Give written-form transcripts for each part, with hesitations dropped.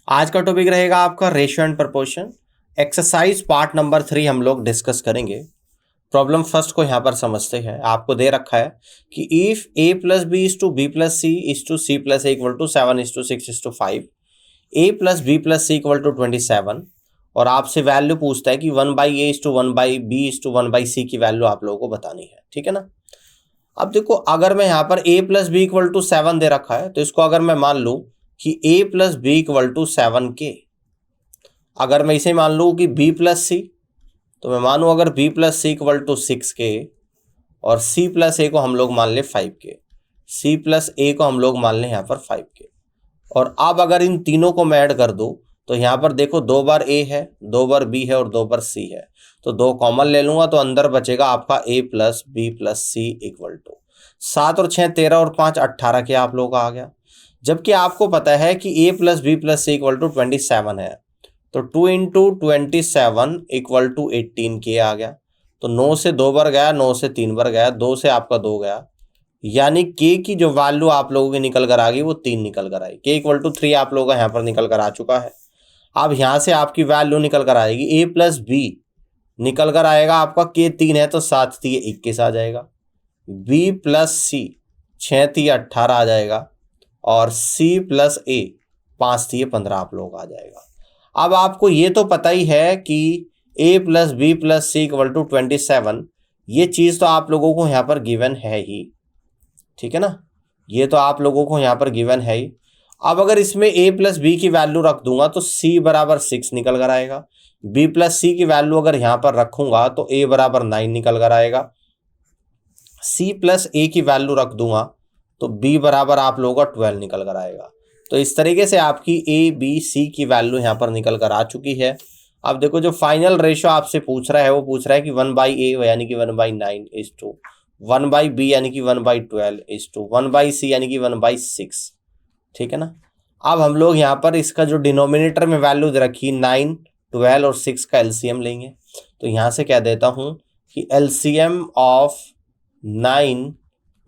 आज का टॉपिक रहेगा आपका ratio and proportion. Exercise part number 3 हम लोग डिस्कस करेंगे। प्रॉब्लम फर्स्ट को यहाँ पर समझते हैं। आपको दे रखा है कि if a plus B is to B plus C is to C plus A equal to 7 is to 6 is to 5, A plus B plus C equal to 27, और आपसे वैल्यू पूछता है कि 1/a is to 1/b is to 1/c की value आप लोगों को बतानी है। ठीक है ना। अब देखो, अगर मैं यहाँ पर a plus B equal to 7 दे रखा है तो इसको अगर मैं मान लूँ कि a plus B equal to 7 के, अगर मैं इसे मान लूँ कि b प्लस सी, तो मैं मानूँ अगर b plus C equal to 6 के और c प्लस ए को हम लोग मान लें 5 के, c प्लस ए को हम लोग मान लें यहाँ पर 5 के। और अब अगर इन तीनों को मैं ऐड कर दूँ तो यहाँ पर देखो 2 बार a है, 2 बार b है और 2 बार c है, तो 2 कॉमन ले लूंगा तो अंदर बचेगा आपका a plus B plus C equal to 7 और 6 13 और 5 18 के आप लोग का आ गया। जबकि आपको पता है कि a plus B plus C equal to 27 है, तो 2 इंटू 27 इक्वल टू 18 के आ गया। तो 9 से 2 बार गया, 9 से 3 बार गया, 2 से आपका 2 गया, यानी के की जो वैल्यू आप लोगों की निकल कर आ गई वो 3 निकल कर आई। के इक्वल टू 3 आप लोगों का यहाँ पर निकल कर आ चुका है। अब यहाँ से आपकी वैल्यू निकल कर आएगी a प्लस बी निकल कर आएगा आपका, के 3 है तो 7 3 21 आ जाएगा, b प्लस सी 6 3 18 आ जाएगा, और c प्लस ए 5 3 15 आप लोग आ जाएगा। अब आपको ये तो पता ही है कि a plus B plus C equal to 27, ये चीज़ तो आप लोगों को यहाँ पर गिवन है ही। ठीक है ना, ये तो आप लोगों को यहाँ पर गिवन है ही। अब अगर इसमें a प्लस बी की वैल्यू रख दूंगा तो c बराबर 6 निकल कर आएगा, b प्लस सी की वैल्यू अगर यहाँ पर रखूंगा तो a बराबर 9 निकल कर आएगा, c प्लस ए की वैल्यू रख दूंगा तो b बराबर आप लोगों का 12 निकल कर आएगा। तो इस तरीके से आपकी a b c की वैल्यू यहाँ पर निकल कर आ चुकी है। अब देखो, जो फाइनल रेशियो आपसे पूछ रहा है वो पूछ रहा है कि 1/a यानी कि 1/9 इज टू 1/b यानी कि 1/12 इज टू 1/c यानी कि 1/6। ठीक है ना। अब हम लोग यहाँ पर इसका जो डिनोमिनेटर में वैल्यू दे रखी 9 12 और 6 का एलसीएम लेंगे। तो यहाँ से क्या देता हूँ कि एलसीएम ऑफ 9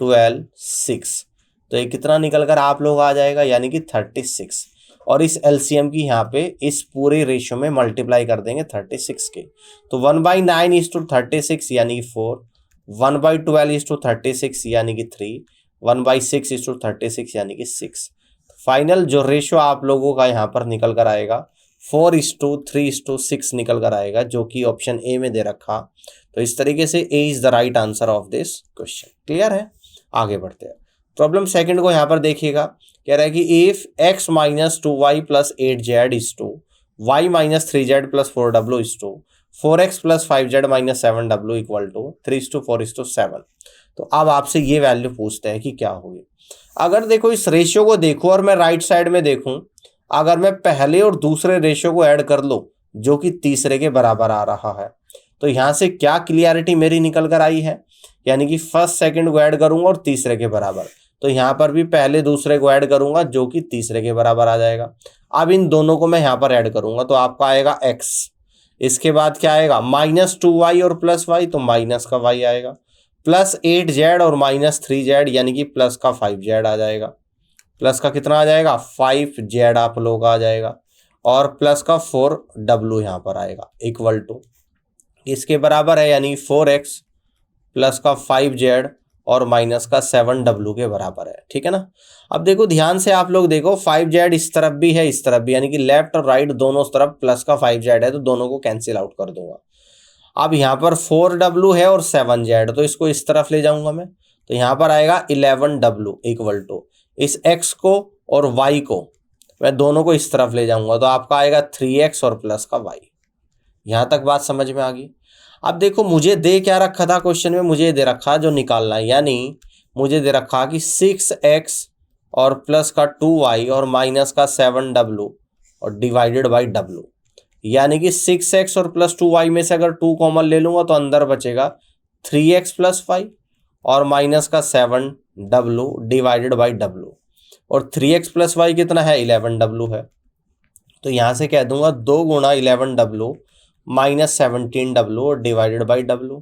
12 6, तो ये कितना निकल कर आप लोग आ जाएगा, यानी कि 36। और इस एलसीएम की यहाँ पे इस पूरे रेशियो में मल्टीप्लाई कर देंगे 36 के, तो 1/9 इज टू 36 यानी कि 4, 1/12 इज टू 36 यानी कि 3, 1/6 इज टू 36 यानी कि 6। फाइनल जो रेशियो आप लोगों का यहाँ पर निकल कर आएगा 4:3:6 निकल कर आएगा, जो कि ऑप्शन ए में दे रखा। तो इस तरीके से A is the right answer of this question. Clear है। आगे बढ़ते हैं। प्रॉब्लम सेकंड को यहाँ पर देखिएगा। कह रहा है कि if x minus 2y plus 8z is to y minus 3z plus 4w is to 4x plus 5z minus 7w equal to 3:4:7। तो अब आपसे ये वैल्यू पूछते हैं कि क्या होगी। अगर देखो इस रेशियो को देखो और मैं राइट साइड में देखूं, अगर मैं पहले और दूसरे रेशियो को ऐड कर लो जो कि तीसरे के बराबर आ रहा है, तो यहाँ से क्या क्लियरिटी मेरी निकल कर आई है, यानी कि फर्स्ट सेकंड को ऐड करूंगा और तीसरे के बराबर, तो यहाँ पर भी पहले दूसरे को ऐड करूंगा जो कि तीसरे के बराबर आ जाएगा। अब इन दोनों को मैं यहाँ पर ऐड करूंगा तो आपका आएगा x, इसके बाद क्या आएगा -2y और प्लस y, तो माइनस का y आएगा, प्लस 8z और माइनस 3z यानी कि प्लस का 5z आ जाएगा, प्लस का कितना आ जाएगा 5z आप लोग आ जाएगा, और प्लस का 4w यहाँ पर आएगा इक्वल टू इसके बराबर है, यानी 4x प्लस का 5z और माइनस का 7w के बराबर है। ठीक है ना। अब देखो ध्यान से आप लोग देखो, 5z इस तरफ भी है इस तरफ भी, यानी कि लेफ्ट और राइट दोनों तरफ प्लस का 5z है, तो दोनों को कैंसिल आउट कर दूंगा। अब यहाँ पर 4w है और 7z, तो इसको इस तरफ ले जाऊंगा मैं, तो यहाँ पर आएगा 11w इक्वल टू इस x को और y को मैं दोनों को इस तरफ ले जाऊंगा, तो आपका आएगा 3x और प्लस का y। यहाँ तक बात समझ में आ गई। अब देखो, मुझे दे क्या रखा था क्वेश्चन में, मुझे दे रखा जो निकालना है, यानी मुझे दे रखा कि 6x और प्लस का 2y और माइनस का 7w और डिवाइडेड बाई w, यानी कि 6x और प्लस 2y में से अगर 2 कॉमन ले लूंगा तो अंदर बचेगा 3x प्लस 5 और माइनस का 7w डिवाइडेड बाई w, और 3x प्लस y कितना है 11w है, तो यहाँ से कह दूंगा 2 गुणा 11w minus 17w divided by w,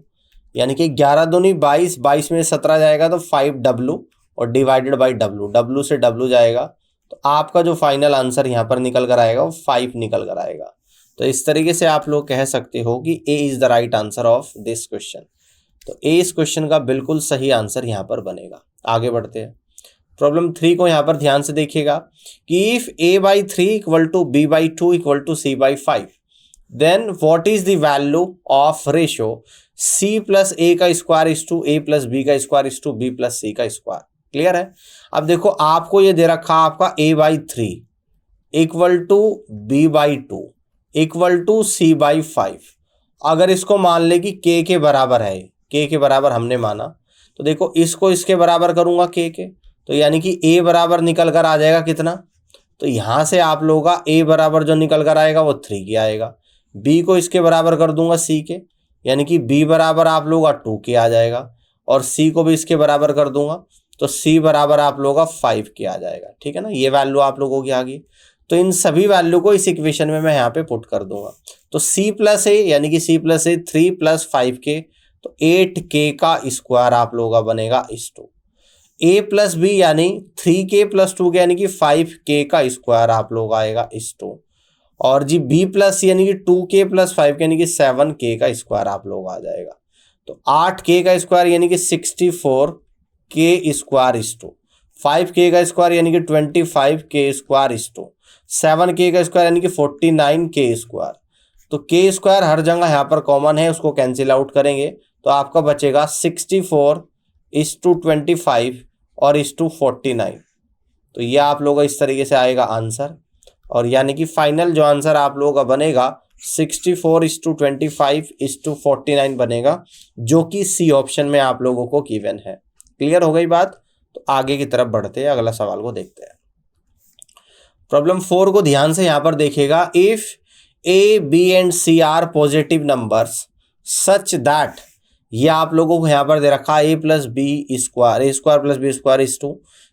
यानी कि 11 दूनी 22, 22 में 17 जाएगा तो 5w और डिवाइडेड बाई w, w से w जाएगा तो आपका जो फाइनल आंसर यहाँ पर निकल कर आएगा वो 5 निकल कर आएगा। तो इस तरीके से आप लोग कह सकते हो कि A is the right answer of this question. तो ए इस क्वेश्चन का बिल्कुल सही आंसर यहाँ पर बनेगा। आगे बढ़ते हैं। प्रॉब्लम 3 को यहाँ पर ध्यान से देखिएगा कि if a/3 equal to b/2 equal to c/5 then what is the value of ratio c plus a का square is to a plus b का square is to b plus c का स्क्वायर। क्लियर है। अब देखो आपको ये दे रखा आपका a/3 equal to b/2 equal to c/5। अगर इसको मान ले कि k के बराबर है, k के बराबर हमने माना, तो देखो इसको इसके बराबर करूंगा k के, तो यानी कि a बराबर निकल कर आ जाएगा कितना, तो यहां से आप लोगों का a बराबर जो निकल कर आएगा वो 3 के आएगा। b को इसके बराबर कर दूंगा c के, यानी कि b बराबर आप लोगों का 2 के आ जाएगा, और c को भी इसके बराबर कर दूंगा तो c बराबर आप लोगों का 5 के आ जाएगा। ठीक है ना, ये वैल्यू आप लोगों की आ गई। तो इन सभी वैल्यू को इस इक्वेशन में मैं यहाँ पे पुट कर दूंगा। तो c प्लस ए यानी कि c प्लस ए 3 प्लस 5k, तो 8k का स्क्वायर आप लोगों का बनेगा इस टू। a प्लस बी यानी 3k प्लस 2k यानी कि 5k का स्क्वायर आप लोग आएगा इस टू। और जी b प्लस यानी कि 2k प्लस 5k यानी कि 7k का स्क्वायर आप लोग आ जाएगा। तो 8k का स्क्वायर यानी कि 64k स्क्वायर इस टू, 5k का स्क्वायर यानी कि 25k स्क्वायर इस टू, 7k का स्क्वायर यानी कि 49k स्क्वायर। तो k स्क्वायर हर जगह यहाँ पर कॉमन है, उसको कैंसिल आउट करेंगे तो आपका बचेगा 64:25 और 49। तो ये आप लोगों का इस तरीके से आएगा आंसर, और यानी कि फाइनल जो आंसर आप लोगों का बनेगा 64:25:49 बनेगा, जो कि सी ऑप्शन में आप लोगों को गिवन है। क्लियर हो गई बात। तो आगे की तरफ बढ़ते हैं, अगला सवाल को देखते हैं। प्रॉब्लम 4 को ध्यान से यहाँ पर देखिएगा। If a, b and c are positive numbers such that, ये आप लोगों को यहाँ पर दे रखा a plus b square, a square plus b square is to,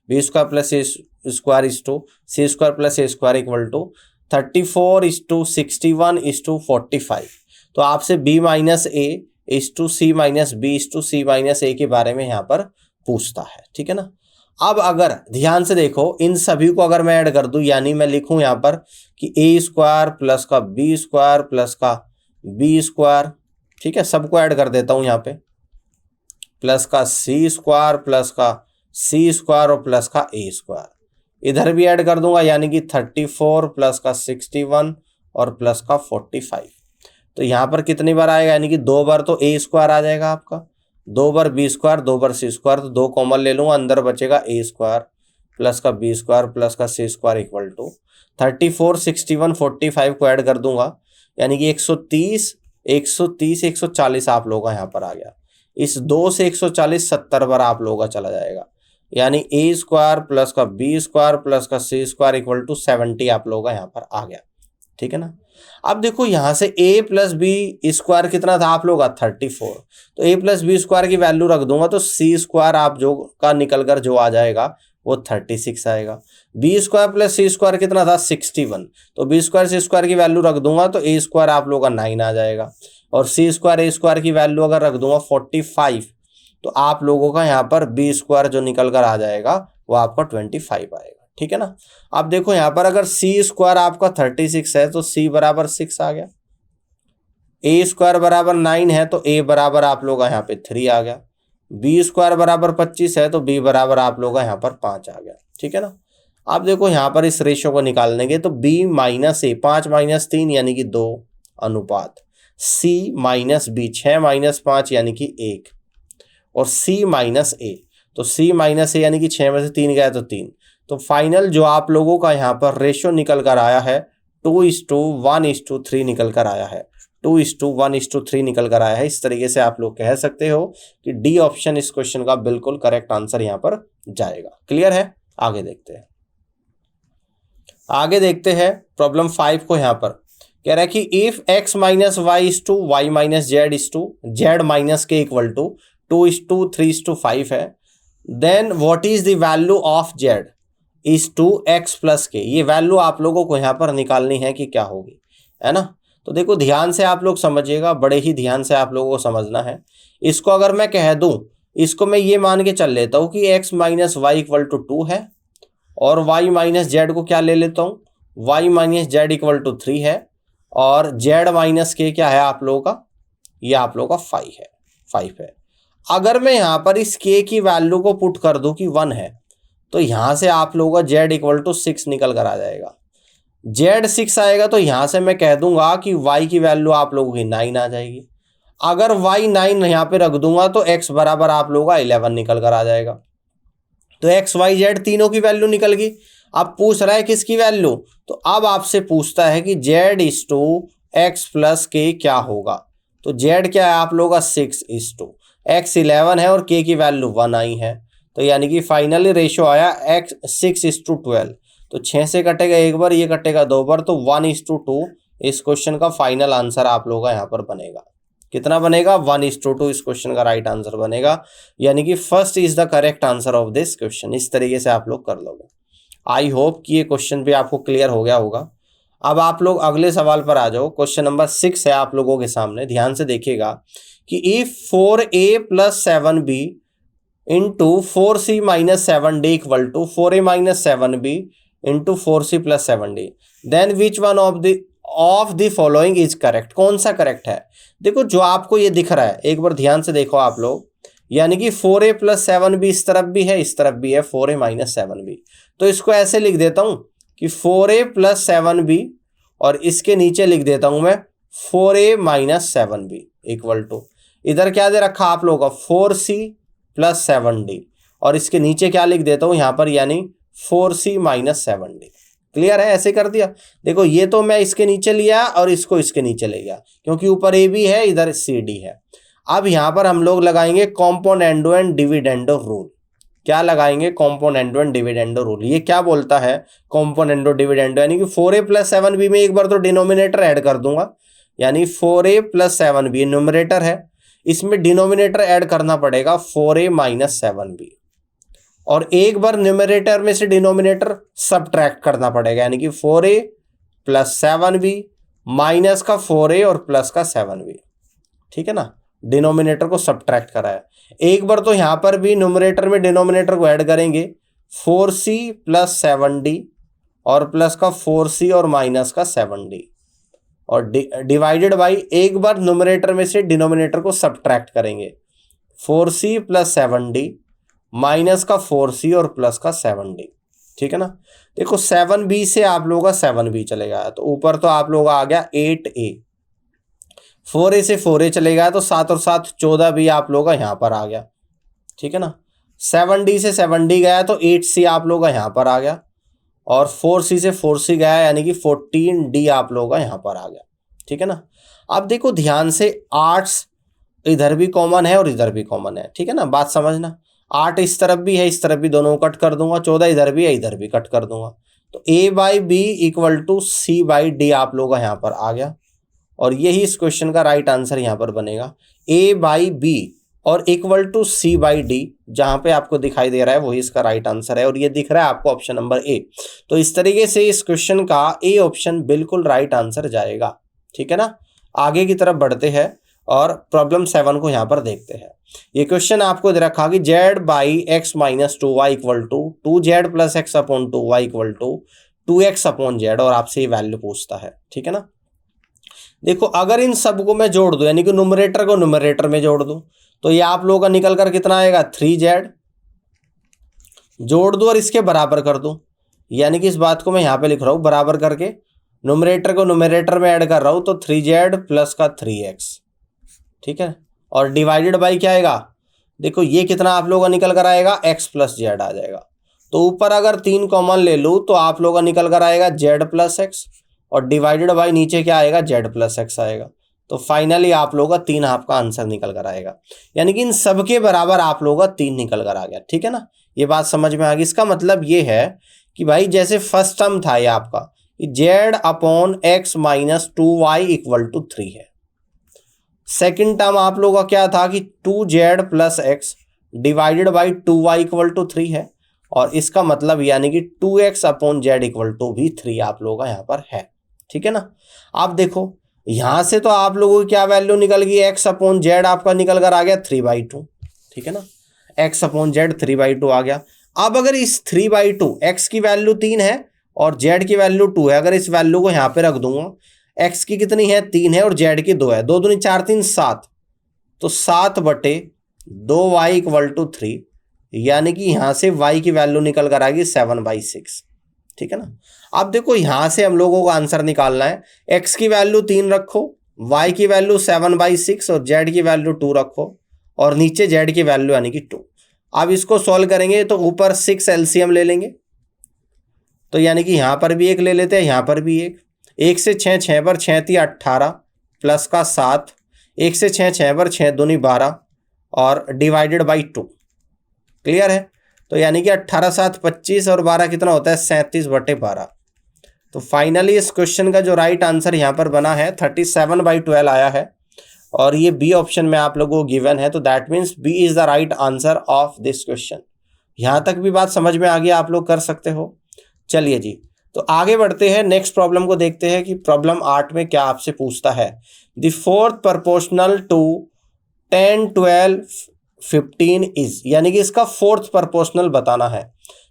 b square plus a square is to, c square plus a square equal to 34:61:45। तो आपसे b minus a is to c minus b is to c minus a के बारे में यहाँ पर पूछता है। ठीक है ना। अब अगर ध्यान से देखो, इन सभी को अगर मैं ऐड कर दूं, यानी मैं लिखूं यहाँ पर कि ए स्क्वायर प्लस का बी स्क्वायर प्लस का बी स्क्वायर, ठीक है, सबको ऐड कर देता हूं यहाँ पे, प्लस का सी स्क्वायर प्लस का सी स्क्वायर और प्लस का ए स्क्वायर, इधर भी ऐड कर दूंगा यानी कि 34 प्लस का 61 और प्लस का 45। तो यहाँ पर कितनी बार आएगा, यानी कि 2 बार तो ए स्क्वायर आ जाएगा आपका, 2 बार बी स्क्वायर, 2 बार सी स्क्वायर, तो 2 कॉमन ले लूंगा, अंदर बचेगा ए स्क्वायर प्लस का बी स्क्वायर प्लस का सी स्क्वायर इक्वल टू 34, 61, 45 को ऐड कर दूंगा, यानी कि 130, 140 आप लोगों का यहाँ पर आ गया। इस 2 से 140 70 बार आप लोगों का चला जाएगा, यानी ए स्क्वायर प्लस का बी स्क्वायर प्लस का सी स्क्वायर इक्वल टू 70 आप लोगों का यहाँ पर आ गया। ठीक है ना। अब देखो यहाँ से a प्लस बी स्क्वायर कितना था आप लोग का 34, तो a प्लस बी स्क्वायर की वैल्यू रख दूंगा तो सी स्क्वायर आप जो का निकल कर जो आ जाएगा वो 36 आएगा। बी स्क्वायर प्लस सी स्क्वायर कितना था 61, तो बी स्क्वायर सी स्क्वायर की वैल्यू रख दूंगा तो ए स्क्वायर आप लोग का 9 आ जाएगा, और सी स्क्वायर ए स्क्वायर की वैल्यू अगर रख दूंगा 45, तो आप लोगों का यहाँ पर बी स्क्वायर जो निकल कर आ जाएगा वो आपका 25 आएगा। ठीक है ना। अब देखो यहाँ पर अगर सी स्क्वायर आपका 36 है तो सी बराबर 6 आ गया, ए स्क्वायर बराबर 9 है तो ए बराबर आप लोग का यहाँ पे 3 आ गया, बी स्क्वायर बराबर 25 है तो बी बराबर आप लोग का यहाँ पर 5 आ गया। ठीक है ना। अब देखो यहाँ पर इस रेशियो को निकालने के, तो बी माइनस ए 5 माइनस 3 यानी कि 2 अनुपात सी माइनस बी 6 माइनस 5 यानी कि 1, और सी माइनस ए, तो सी माइनस ए यानी कि 6 में से 3 गया तो 3। तो फाइनल जो आप लोगों का यहाँ पर रेशियो निकल कर आया है 2:1:3 निकल कर आया है, 2:1:3 निकल कर आया है। इस तरीके से आप लोग कह सकते हो कि डी ऑप्शन इस क्वेश्चन का बिल्कुल करेक्ट आंसर यहाँ पर जाएगा। क्लियर है। आगे देखते हैं, आगे देखते हैं प्रॉब्लम 5 को। यहाँ पर कह रहा है कि if x minus Y is to Y minus Z is to Z minus K equal to 2:3:5 है, then what is the value of Z is to X plus K. ये वैल्यू आप लोगों को यहाँ पर निकालनी है कि क्या होगी, है ना। तो देखो ध्यान से आप लोग समझिएगा, बड़े ही ध्यान से आप लोगों को समझना है। इसको अगर मैं कह दूं, इसको मैं ये मान के चल लेता हूं कि x minus Y equal to 2 है और y माइनस जेड को क्या ले लेता हूँ, y minus Z equal to 3 है, और z माइनस के क्या है आप लोगों का, ये आप लोगों का 5 है। अगर मैं यहाँ पर इस k की वैल्यू को पुट कर दूं कि 1 है, तो यहाँ से आप लोगों का z इक्वल टू 6 निकल कर आ जाएगा। z 6 आएगा तो यहाँ से मैं कह दूंगा कि y की वैल्यू आप लोगों की 9 आ जाएगी। अगर y 9 यहाँ पे रख दूंगा तो x बराबर आप लोगों का 11 निकल कर आ जाएगा। तो x y z तीनों की वैल्यू निकल गई। अब पूछ रहा है किसकी वैल्यू, तो अब आपसे पूछता है कि z is to X plus K क्या होगा। तो z क्या है आप लोगों का 6 इज टू x 11 है और k की वैल्यू 1 आई है। तो यानी कि फाइनली रेशियो आया x 6 इज टू 12। तो 6 से कटेगा एक बार, ये कटेगा 2 बार, तो 1 इज टू 2 इस क्वेश्चन का फाइनल आंसर आप लोगों का यहाँ पर बनेगा। कितना बनेगा, 1 इज टू 2 इस क्वेश्चन का राइट आंसर बनेगा। यानी कि first is the correct answer of this question. इस तरीके से आप लोग कर लोगे। आई होप कि ये क्वेश्चन भी आपको क्लियर हो गया होगा। अब आप लोग अगले सवाल पर आ जाओ। क्वेश्चन नंबर 6 है आप लोगों के सामने, ध्यान से देखिएगा कि if 4a plus 7b into 4c minus 7d equal to 4a minus 7b into 4c plus 7d, then which one of the following is correct. कौन सा करेक्ट है, देखो जो आपको ये दिख रहा है एक बार ध्यान से देखो आप लोग, यानी कि 4a प्लस 7b इस तरफ भी है, इस तरफ भी है 4a माइनस 7b। तो इसको ऐसे लिख देता हूं कि 4a प्लस 7b और इसके नीचे लिख देता हूं मैं 4a minus 7b equal to, इधर क्या दे रखा आप लोगों का 4c प्लस 7d और इसके नीचे क्या लिख देता हूं यहां पर, यानी 4c माइनस 7d। क्लियर है, ऐसे कर दिया। देखो ये तो मैं इसके नीचे लिया और इसको इसके नीचे ले गया, क्योंकि ऊपर ए बी है इधर सी डी है। अब यहां पर हम लोग लगाएंगे कॉम्पोनेंडो एंड डिविडेंडो रूल। क्या लगाएंगे, कॉम्पोनेंडो एंड डिविडेंडो रूल। ये क्या बोलता है कॉम्पोनेंडो डिविडेंडो, यानी कि 4a प्लस 7b में एक बार तो डिनोमिनेटर ऐड कर दूंगा, यानी 4a प्लस 7b न्यूमरेटर है, इसमें डिनोमिनेटर ऐड करना पड़ेगा 4a माइनस 7b, और एक बार न्यूमरेटर में से डिनोमिनेटर सबट्रैक्ट करना पड़ेगा, यानी कि 4a प्लस 7b माइनस का 4a और प्लस का 7b। ठीक है ना, डिनोमिनेटर को सबट्रैक्ट करा है। एक बार तो यहां पर भी न्यूमरेटर में डिनोमिनेटर को ऐड करेंगे 4c प्लस 7d और प्लस का 4c और माइनस का 7d, और डिवाइडेड बाई एक बार न्यूमरेटर में से डिनोमिनेटर को सबट्रैक्ट करेंगे 4c प्लस 7d माइनस का 4c और प्लस का 7d। ठीक है ना, देखो 7b से आप लोगों का 7b चलेगा, तो ऊपर तो आप लोगों का आ गया 8a, 4a से 4a चलेगा तो 7 और 7 14 भी आप लोगों का यहाँ पर आ गया। ठीक है ना, 7d से 7d गया तो 8c आप लोगों का यहाँ पर आ गया, और 4c से 4c गया यानी कि 14d आप लोगों का यहाँ पर आ गया। ठीक है ना, अब देखो ध्यान से 8 इधर भी कॉमन है और इधर भी कॉमन है। ठीक है ना, बात समझना, 8 इस तरफ भी है इस तरफ भी, दोनों को कट कर दूंगा, 14 इधर भी है इधर भी कट कर दूंगा, तो a by B equal to C by D आप लोगों का यहाँ पर आ गया, और यही इस क्वेश्चन का राइट आंसर यहाँ पर बनेगा। a बाई बी और equal to C by D, जहां पे आपको दिखाई दे रहा है वही इसका राइट आंसर है, और ये दिख रहा है आपको ऑप्शन नंबर ए। तो इस तरीके से इस क्वेश्चन का ए ऑप्शन बिल्कुल राइट आंसर जाएगा। ठीक है ना, आगे की तरफ बढ़ते हैं और प्रॉब्लम 7 को यहाँ पर देखते हैं। ये क्वेश्चन आपको दे रखा कि z by X minus 2y equal to 2z plus X upon 2y equal to 2x upon z, और आपसे ये वैल्यू पूछता है। ठीक है ना, देखो अगर इन सब को मैं जोड़ दूं, यानी कि न्यूमरेटर को न्यूमरेटर में जोड़ दूं, तो ये आप लोगों का निकल कर कितना आएगा 3z, जोड़ दूं और इसके बराबर कर दूं, यानी कि इस बात को मैं यहाँ पे लिख रहा हूँ बराबर करके, न्यूमरेटर को न्यूमरेटर में ऐड कर रहा हूँ, तो 3z प्लस का 3x। ठीक है, और डिवाइडेड बाई क्या आएगा, देखो ये कितना आप लोगों का निकल कर आएगा x प्लस जेड आ जाएगा। तो ऊपर अगर 3 कॉमन ले लूँ तो आप लोगों का निकल कर आएगा z प्लस एक्स, और डिवाइडेड बाई नीचे क्या आएगा z प्लस एक्स आएगा। तो फाइनली आप लोगों का 3 आपका आंसर निकल कर आएगा, यानी कि इन सबके बराबर आप लोगों का 3 निकल कर आ गया। ठीक है ना, ये बात समझ में आ गई। इसका मतलब ये है कि भाई जैसे फर्स्ट टर्म था ये आपका कि z upon X minus 2y equal to 3 है, सेकेंड टर्म आप लोगों का क्या था कि 2z plus X divided by 2y equal to 3 है, और इसका मतलब यानी कि 2x upon Z equal to भी 3 आप लोगों का यहाँ पर है। ठीक है ना, आप देखो यहां से तो आप लोगों की क्या वैल्यू निकल गई, x अपॉन जेड आपका निकल कर आ गया 3/2। ठीक है ना, x अपॉन जेड 3/2 आ गया। अब अगर इस 3/2 x की वैल्यू 3 है और z की वैल्यू 2 है, अगर इस वैल्यू को यहाँ पे रख दूंगा, x की कितनी है 3 है और z की 2 है, 2 दूनी 4 3 7, तो 7/2y इक्वल टू 3, यानी कि यहां से y की वैल्यू निकल कर आएगी 7/6। ठीक है ना। अब देखो यहां से हम लोगों को आंसर निकालना है, x की वैल्यू 3 रखो, y की वैल्यू 7/6 और z की वैल्यू 2 रखो और नीचे z की वैल्यू यानी कि 2। अब इसको सॉल्व करेंगे तो ऊपर 6 एलसीएम ले लेंगे, तो यानी कि यहां पर भी एक ले लेते हैं, यहां पर भी एक से 6 6 पर 6 3 18 प्लस का 7, 1 से 6 6 पर 6 दूनी 12 और डिवाइडेड बाई 2। क्लियर है। तो यानी कि 18 7 25 और 12 कितना होता है 37/12। तो फाइनली इस क्वेश्चन का जो राइट आंसर यहाँ पर बना है 37/12 आया है और ये बी ऑप्शन में आप लोगों को गिवन है, तो that means B is the right answer of this question. यहाँ तक भी बात समझ में आ गई, आप लोग कर सकते हो। चलिए जी, तो आगे बढ़ते हैं, नेक्स्ट प्रॉब्लम को देखते हैं कि प्रॉब्लम 8 में क्या आपसे पूछता है। The fourth proportional to 10 12 15 is, यानी कि इसका फोर्थ प्रोपोर्शनल बताना है।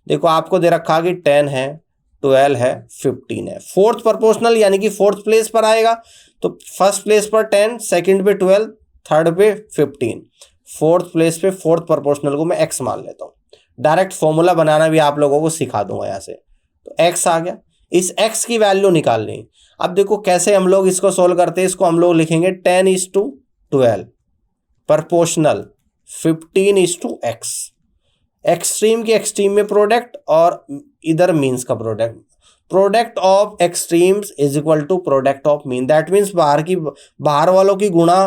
देखो आपको दे रखा कि 10 है, 12 है, 15 है। फोर्थ प्रोपोर्शनल यानी कि फोर्थ प्लेस पर आएगा, तो फर्स्ट प्लेस पर 10, सेकंड पे 12, थर्ड पे 15। फोर्थ प्लेस पे फोर्थ प्रोपोर्शनल को मैं एक्स मान लेता हूँ। डायरेक्ट फॉर्मूला बनाना भी आप लोगों को सिखा दूंगा यहाँ से। तो एक्स आ गया, इस एक्स की वैल्यू निकालनी। अब देखो कैसे हम लोग इसको सोल्व करते हैं, इसको हम लोग लिखेंगे 10:12 प्रोपोर्शनल 15:x। एक्सट्रीम के एक्सट्रीम में प्रोडक्ट और इधर मीन्स का product, product of extremes is equal to product of mean. That means बाहर वालों की गुणा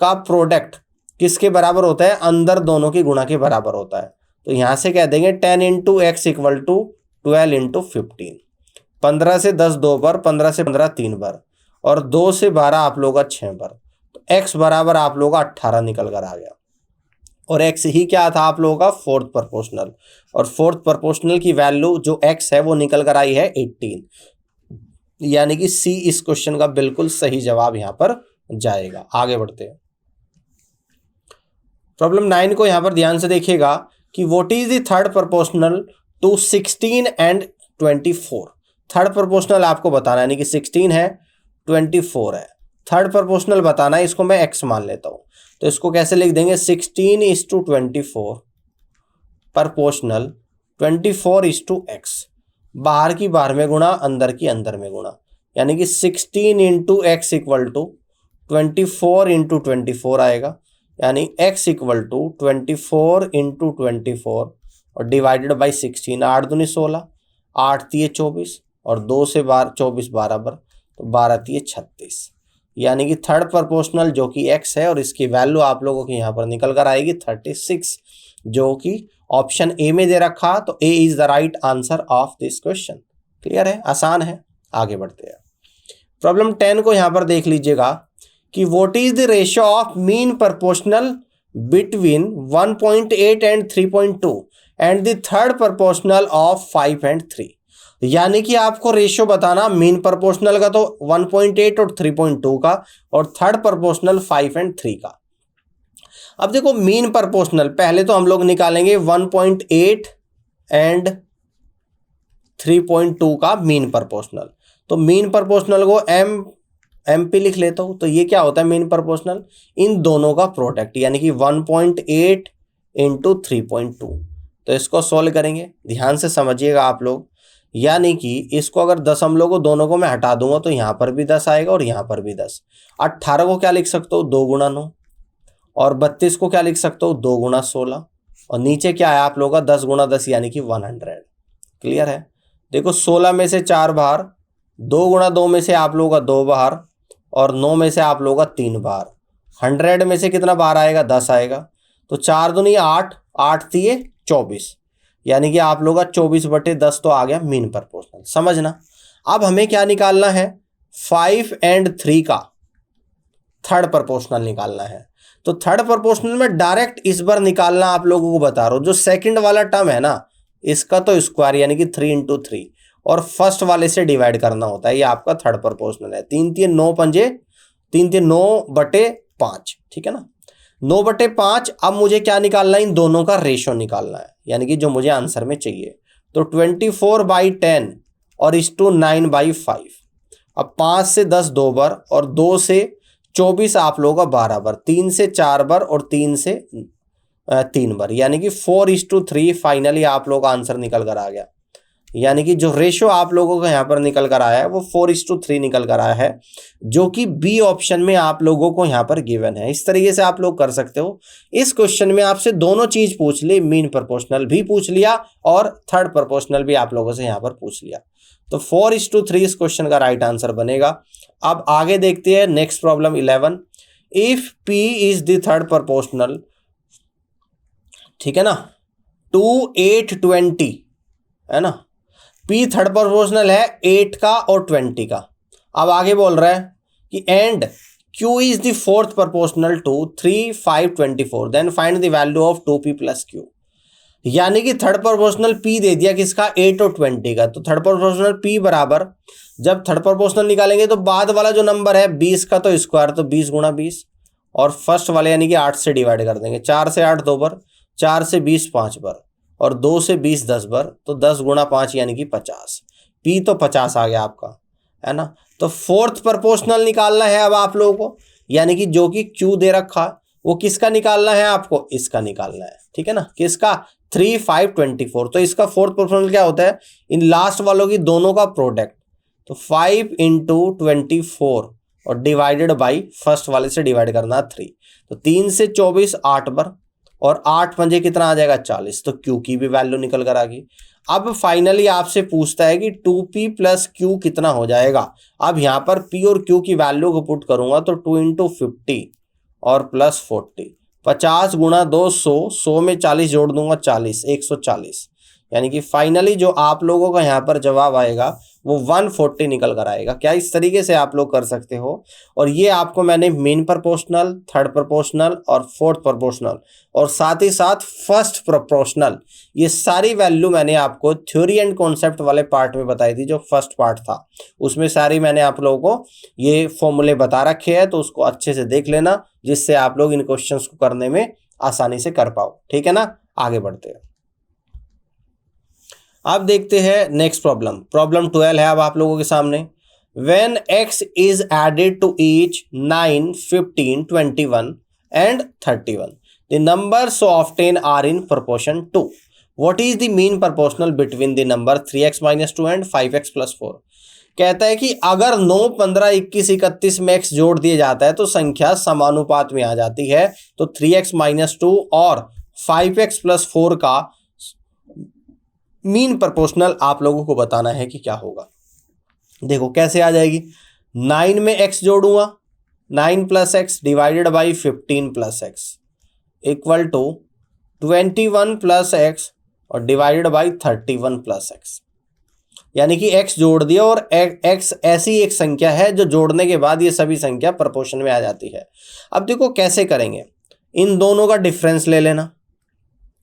का प्रोडक्ट किसके बराबर होता है, अंदर दोनों की गुणा के बराबर होता है। तो यहां से कह देंगे 10 × x इक्वल टू 12 × 15। 15 से 10 2 बार, 15 से 15 3 बार और 2 से 12 आप लोग का 6 बार। तो x बराबर आप लोग का 18 निकल कर आ गया और x ही क्या था आप लोगों का फोर्थ प्रोपोर्शनल, और फोर्थ प्रोपोर्शनल की वैल्यू जो x है वो निकल कर आई है 18, यानी कि सी इस क्वेश्चन का बिल्कुल सही जवाब यहां पर जाएगा। आगे बढ़ते हैं, प्रॉब्लम 9 को यहां पर ध्यान से देखिएगा कि what is the third proportional to 16 and 24। Third proportional आपको बताना है, यानी कि 16 है 24 है, थर्ड प्रोपोर्शनल बताना है, इसको मैं x मान लेता हूं। तो इसको कैसे लिख देंगे, 16:24 प्रोपोर्शनल 24:x। बाहर की बाहर में गुणा, अंदर की अंदर में गुणा, यानी कि 16 × x इक्वल टू 24 × 24 आएगा, यानी x इक्वल टू 24 × 24 और डिवाइडेड बाई 16। 8 दूनी 16, 8 3 24 और 2 से 24 12 बार, तो 12 3 36, यानी कि थर्ड प्रोपोर्शनल जो कि x है और इसकी वैल्यू आप लोगों की यहाँ पर निकल कर आएगी 36, जो कि ऑप्शन ए में दे रखा। तो A is the right answer of this question. Clear है, आसान है। आगे बढ़ते हैं, प्रॉब्लम 10 को यहाँ पर देख लीजिएगा कि what is the ratio of mean proportional between 1.8 and 3.2 and the third proportional of 5 and 3। यानी कि आपको रेशियो बताना मीन प्रोपोर्शनल का तो 1.8 और 3.2 का, और थर्ड प्रोपोर्शनल 5 एंड 3 का। अब देखो मीन प्रोपोर्शनल पहले तो हम लोग निकालेंगे 1.8 एंड 3.2 का मीन प्रोपोर्शनल। तो मीन प्रोपोर्शनल को एम पी लिख लेता हूं, तो ये क्या होता है मीन प्रोपोर्शनल, इन दोनों का प्रोडक्ट, यानी कि 1.8 × 3.2। तो इसको सोल्व करेंगे, ध्यान से समझिएगा आप लोग, यानी कि इसको अगर दशमलव को दोनों को मैं हटा दूंगा तो यहाँ पर भी 10 आएगा और यहाँ पर भी 10। 18 को क्या लिख सकते हो 2 × 9 और 32 को क्या लिख सकते हो 2 × 16 और नीचे क्या है आप लोगों का 10 × 10 यानी कि 100। क्लियर है। देखो 16 में से 4 बाहर, 2 × 2 में से आप लोगों का 2 बाहर और 9 में से आप लोगों का 3 बाहर। 100 में से कितना बाहर आएगा 10 आएगा, तो 4 दूनी 8, 8 3 24, यानी कि आप लोग का 24/10 तो आ गया मीन प्रोपोर्शनल। समझना। अब हमें क्या निकालना है, 5 एंड 3 का थर्ड प्रोपोर्शनल निकालना है। तो थर्ड प्रोपोर्शनल में डायरेक्ट इस बार निकालना आप लोगों को बता रहा हूं, जो सेकंड वाला टर्म है ना इसका तो स्क्वायर यानी कि 3 × 3 और फर्स्ट वाले से डिवाइड करना होता है, ये आपका थर्ड प्रोपोर्शनल है। 3 3 9 पंजे 3 3 9/5, ठीक है ना। 9/5। अब मुझे क्या निकालना है, इन दोनों का रेशो निकालना है, यानी कि जो मुझे आंसर में चाहिए। तो 24/10 और इस टू 9/5। अब 5 से 10 2 बार और 2 से 24 आप लोगों का 12 बार, 3 से 4 बार और 3 से 3 बार, यानी कि 4:3 फाइनली आप लोगों का आंसर निकल कर आ गया। यानी कि जो रेशो आप लोगों को यहाँ पर निकल कर आया है वो 4:3 निकल कर आया है, जो कि बी ऑप्शन में आप लोगों को यहाँ पर गिवन है। इस तरीके से आप लोग कर सकते हो। इस क्वेश्चन में आपसे दोनों चीज पूछ ली, मीन प्रोपोर्शनल भी पूछ लिया और थर्ड प्रोपोर्शनल भी आप लोगों से यहाँ पर पूछ लिया। तो 4:3 इस क्वेश्चन का राइट आंसर बनेगा। अब आगे देखते हैं next problem 11। If P is the third proportional, ठीक है ना, 2 8 20 है ना, P थर्ड प्रोपोर्शनल है 8 का और 20 का। अब आगे बोल रहा है कि and Q is the fourth proportional to 3 5 24, then find the value of 2P plus Q। यानी कि थर्ड प्रोपोर्शनल P दे दिया किसका, 8 और 20 का। तो थर्ड प्रोपोर्शनल P बराबर, जब थर्ड प्रोपोर्शनल निकालेंगे तो बाद वाला जो नंबर है 20 का तो स्क्वायर, तो 20 गुणा 20, और फर्स्ट वाले यानी कि 8 से डिवाइड कर देंगे। 4 से 8 2 बार, 4 से 20 5 बार और 2 से 20 10 बार, तो 10 गुणा 5 यानी कि 50। P तो 50 आ गया आपका, है ना। तो फोर्थ प्रोपोर्शनल निकालना है अब आप लोगों को, यानी कि जो कि Q दे रखा वो किसका निकालना है आपको, इसका निकालना है, ठीक है ना। किसका, 3 5 24। तो इसका फोर्थ प्रोपोर्शनल क्या होता है, इन लास्ट वालों की दोनों का प्रोडक्ट। तो 5 × 24 और डिवाइडेड बाई फर्स्ट वाले से डिवाइड करना 3। तो 3 से 24 8 बार और 8 पंजे कितना आ जाएगा 40। तो Q की भी वैल्यू निकल कर आ गई। अब फाइनली आपसे पूछता है कि 2P प्लस Q कितना हो जाएगा। अब यहाँ पर P और Q की वैल्यू को पुट करूंगा तो 2 × 50 और प्लस 40, 50 गुणा 2 100, 100 में 40 जोड़ दूंगा 40, 140। यानी कि फाइनली जो आप लोगों का यहाँ पर जवाब आएगा वो 140 निकल कर आएगा। क्या इस तरीके से आप लोग कर सकते हो। और ये आपको मैंने मेन प्रोपोर्शनल, थर्ड प्रोपोर्शनल और फोर्थ प्रोपोर्शनल और साथ ही साथ फर्स्ट प्रोपोर्शनल, ये सारी वैल्यू मैंने आपको थ्योरी एंड कॉन्सेप्ट वाले पार्ट में बताई थी, जो फर्स्ट पार्ट था उसमें सारी मैंने आप लोगों को ये फॉर्मूले बता रखे हैं। तो उसको अच्छे से देख लेना, जिससे आप लोग इन क्वेश्चंस को करने में आसानी से कर पाओ, ठीक है ना। आगे बढ़ते हैं। अब देखते हैं नेक्स्ट प्रॉब्लम, प्रॉब्लम 12 है अब आप लोगों के सामने। When x is added to each 9, 15, 21 and 31, the numbers so obtained are in proportion to. What is the mean proportional between the number 3x minus 2 and 5x plus 4? कहता है कि अगर 9, 15, 21, 31 में x जोड़ दिया जाता है तो संख्या समानुपात में आ जाती है। तो 3x minus 2 और 5x plus 4 का मीन प्रोपोर्शनल आप लोगों को बताना है कि क्या होगा। देखो कैसे आ जाएगी, 9 में x जोड़ूंगा, 9 plus X divided by 15 plus X equal to 21 plus X और डिवाइडेड बाई 31 प्लस एक्स। यानी कि x जोड़ दिया और x ऐसी एक संख्या है जो जोड़ने के बाद ये सभी संख्या प्रोपोर्शन में आ जाती है। अब देखो कैसे करेंगे, इन दोनों का डिफरेंस ले लेना,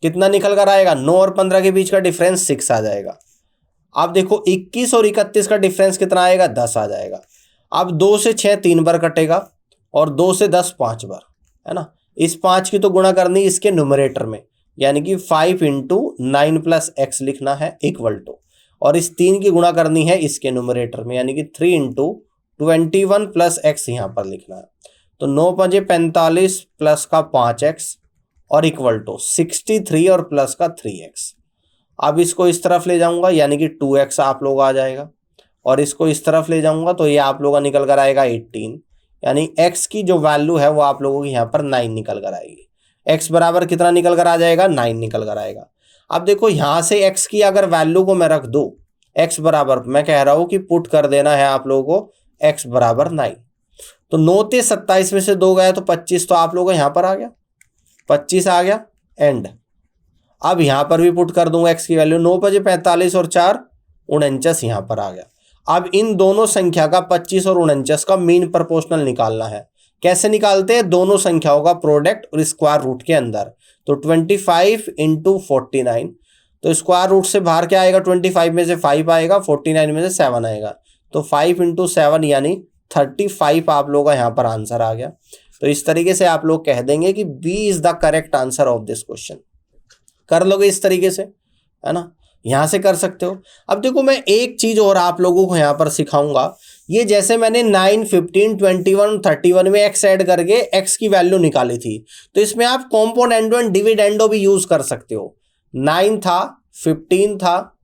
कितना निकल कर आएगा, 9 और 15 के बीच का डिफरेंस 6 आ जाएगा। अब देखो 21 और 31 का डिफरेंस कितना आएगा, 10 आ जाएगा। अब 2 से 6 3 बार कटेगा और 2 से 10 5 बार, है ना। इस 5 की तो गुणा करनी इसके न्यूमरेटर में, यानी कि 5 × 9 प्लस एक्स लिखना है इक्वल टू, और इस 3 की गुणा करनी है इसके न्यूमरेटर में, यानी कि 3 × 21 प्लस एक्स यहाँ पर लिखना है। तो 9 पंजे 45 प्लस का 5x और इक्वल टू 63 और प्लस का 3x। अब इसको इस तरफ ले जाऊंगा यानी कि 2x आप लोग आ जाएगा, और इसको इस तरफ ले जाऊंगा तो ये आप लोगों का निकल कर आएगा 18, यानी x की जो वैल्यू है वो आप लोगों की यहाँ पर 9 निकल कर आएगी। x बराबर कितना निकल कर आ जाएगा, 9 निकल कर आएगा। अब देखो यहाँ से x की अगर वैल्यू को मैं रख दूँ, x बराबर मैं कह रहा हूँ कि पुट कर देना है आप लोगों को x बराबर 9। तो 9 से 27 में से 2 गया तो 25, तो आप लोगों को यहाँ पर आ गया 25 आ गया एंड। अब यहां पर भी पुट कर दूंगा x की वैल्यू, 9 बजे 45 और 4 49 यहां पर आ गया। अब इन दोनों संख्या का 25 और 49 का मीन प्रोपोर्शनल निकालना है। कैसे निकालते हैं, दोनों संख्याओं का प्रोडक्ट और स्क्वायर रूट के अंदर। तो 25 × 49, तो स्क्वायर रूट से बाहर क्या आएगा, 25 में से 5 आएगा, 49 में से 7 आएगा, तो 5 × 7 यानी 35 आप लोगों का यहाँ पर आंसर आ गया। तो इस तरीके से आप लोग कह देंगे कि B is the correct answer of this question. कर लोगे इस तरीके से, है ना, यहां से कर सकते हो। अब देखो मैं एक चीज और आप लोगों को यहां पर सिखाऊंगा। ये जैसे मैंने 9, 15, 21, 31 में एक्स ऐड करके एक्स की वैल्यू निकाली थी, तो इसमें आप कॉम्पोनेंडो एंड डिविडेंडो भी यूज कर सकते हो। 9 था, 15 था,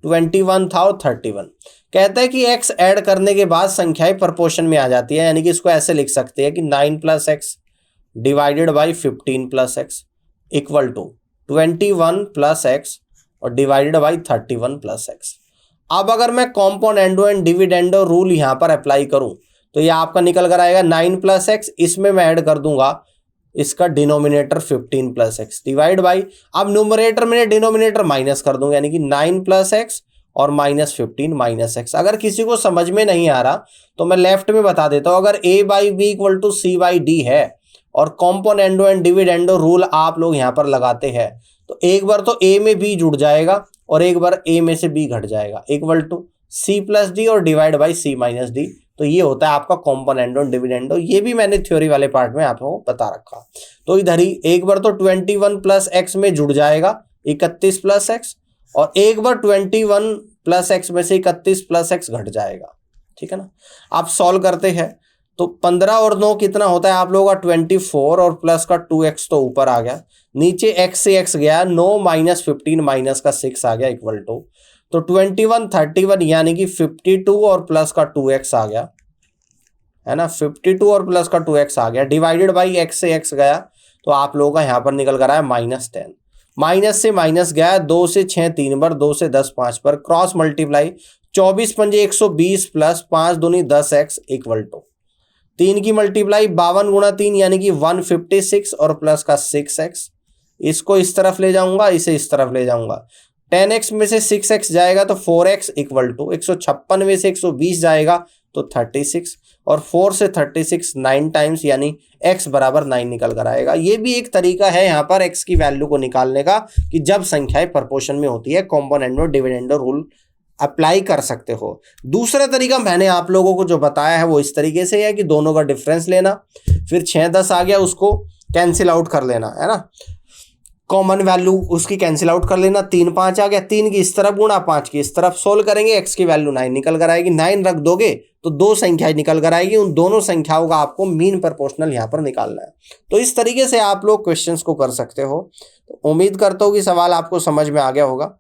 21 था और 31। कहता है कि एक्स ऐड करने के बाद संख्याएं प्रोपोर्शन में आ जाती है, यानी कि इसको ऐसे लिख सकते हैं कि 9 plus X divided by 15 plus X equal to 21 plus X और डिवाइडेड बाई 31 प्लस एक्स। अब अगर मैं कॉम्पोनेंडो एंड डिविडेंडो रूल यहां पर अप्लाई करूं तो ये आपका निकल कर आएगा 9 प्लस एक्स, इसमें मैं ऐड कर दूंगा इसका denominator 15 plus x divide by, अब न्यूमरेटर में डिनोमिनेटर माइनस कर दूंगा, यानी कि 9 प्लस एक्स और माइनस 15 माइनस एक्स। अगर किसी को समझ में नहीं आ रहा तो मैं लेफ्ट में बता देता हूं, अगर a by B equal to C by D है और कॉम्पोनेंडो एंड डिविडेंडो रूल आप लोग यहां पर लगाते हैं तो एक बार तो a में b जुड़ जाएगा और एक बार a में से b घट जाएगा, equal to c plus d और divide by c minus d. तो ये होता है आपका कॉम्पोनेंडो एंड डिविडेंडो। ये भी मैंने थ्योरी वाले पार्ट में आपको बता रखा। तो इधर ही एक बार तो 21 प्लस एक्स में जुड़ जाएगा 31 प्लस एक्स और एक बार 21 प्लस एक्स में से 31 प्लस एक्स घट जाएगा। ठीक है ना। आप सॉल्व करते हैं तो 15 और 9 कितना होता है आप लोगों का 24 और प्लस का 2x तो ऊपर आ गया, नीचे x से x गया 9 माइनस 15 माइनस का 6 आ गया इक्वल टू, तो 21 31 यानी कि 52 और प्लस का 2x आ गया, है ना, 52 और प्लस का 2x आ गया डिवाइडेड बाई x से x गया तो आप लोगों का यहाँ पर निकल कर आया -10। माइनस से माइनस गया 2 से 6 3 बार, 2 से 10 5 पर, क्रॉस मल्टीप्लाई 24 पंजे 120 प्लस 5 दूनी 10x इक्वल टू 3 की मल्टीप्लाई 52 गुणा 3 यानी कि 156 और प्लस का 6x। इसको इस तरफ ले जाऊंगा, इसे इस तरफ ले जाऊंगा, 10x में से 6x जाएगा तो 4x इक्वल टू 156 में से 120 जाएगा तो 36 और 4 से 36 9 टाइम्स यानी x बराबर 9 निकल कर आएगा। ये भी एक तरीका है यहाँ पर x की वैल्यू को निकालने का कि जब संख्याएं प्रोपोर्शन में होती है, कॉम्पोनेंडो डिविडेंडो रूल अप्लाई कर सकते हो। दूसरा तरीका मैंने आप लोगों को जो बताया है वो इस तरीके से है कि दोनों का डिफरेंस लेना, फिर 6 10 आ गया उसको कैंसिल आउट कर लेना, है ना, कॉमन वैल्यू उसकी कैंसिल आउट कर लेना, 3 5 आ गया, 3 की इस तरफ गुणा 5 की इस तरफ, सोल्व करेंगे x की वैल्यू 9 निकल कर आएगी, 9 रख दोगे तो 2 संख्याएं निकल कर आएगी, उन दोनों संख्याओं का आपको मीन प्रोपोर्शनल यहाँ पर निकालना है। तो इस तरीके से आप लोग क्वेश्चंस को कर सकते हो। तो उम्मीद करता हूँ कि सवाल आपको समझ में आ गया होगा।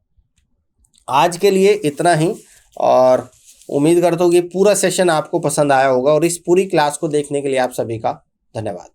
आज के लिए इतना ही और उम्मीद करता हूँ कि पूरा सेशन आपको पसंद आया होगा और इस पूरी क्लास को देखने के लिए आप सभी का धन्यवाद।